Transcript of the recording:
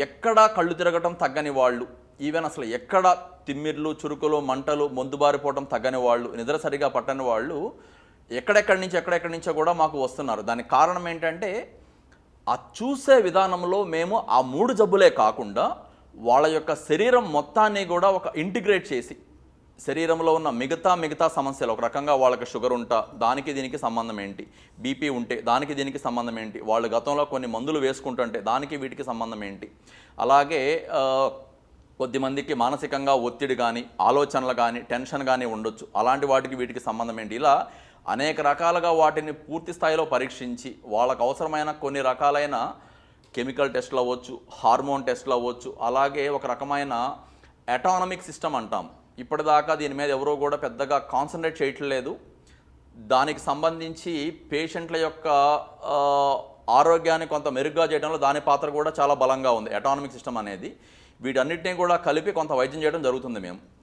ఎక్కడా కళ్ళు తిరగటం తగ్గని వాళ్ళు, ఈవెన్ అసలు ఎక్కడ తిమ్మిర్లు, చురుకులు, మంటలు, మొందుబారిపోవటం తగ్గని వాళ్ళు, నిద్ర సరిగా పట్టని వాళ్ళు ఎక్కడెక్కడి నుంచో కూడా మాకు వస్తున్నారు. దానికి కారణం ఏంటంటే ఆ చూసే విధానంలో మేము ఆ 3 జబ్బులే కాకుండా వాళ్ళ యొక్క శరీరం మొత్తాన్ని కూడా ఒక ఇంటిగ్రేట్ చేసి, శరీరంలో ఉన్న మిగతా సమస్యలు, ఒక రకంగా వాళ్ళకి షుగర్ ఉంటా దానికి దీనికి సంబంధం ఏంటి, బీపీ ఉంటే దానికి దీనికి సంబంధం ఏంటి, వాళ్ళు గతంలో కొన్ని మందులు వేసుకుంటుంటే దానికి వీటికి సంబంధం ఏంటి, అలాగే కొద్దిమందికి మానసికంగా ఒత్తిడి కానీ, ఆలోచనలు కానీ, టెన్షన్ కానీ ఉండొచ్చు, అలాంటి వాటికి వీటికి సంబంధం ఏంటి, ఇలా అనేక రకాలుగా వాటిని పూర్తి స్థాయిలో పరీక్షించి వాళ్ళకు అవసరమైన కొన్ని రకాలైన కెమికల్ టెస్ట్లు అవ్వచ్చు, హార్మోన్ టెస్ట్లు అవ్వచ్చు, అలాగే ఒక రకమైన అటానమిక్ సిస్టమ్ అంటాం. ఇప్పటిదాకా దీని మీద ఎవరో కూడా పెద్దగా కాన్సన్ట్రేట్ చేయట్లేదు. దానికి సంబంధించి పేషెంట్ల యొక్క ఆరోగ్యాన్ని కొంత మెరుగ్గా చేయడంలో దాని పాత్ర కూడా చాలా బలంగా ఉంది, అటానమిక్ సిస్టమ్ అనేది. వీటన్నిటిని కూడా కలిపి కొంత వైద్యం చేయడం జరుగుతుంది మేము.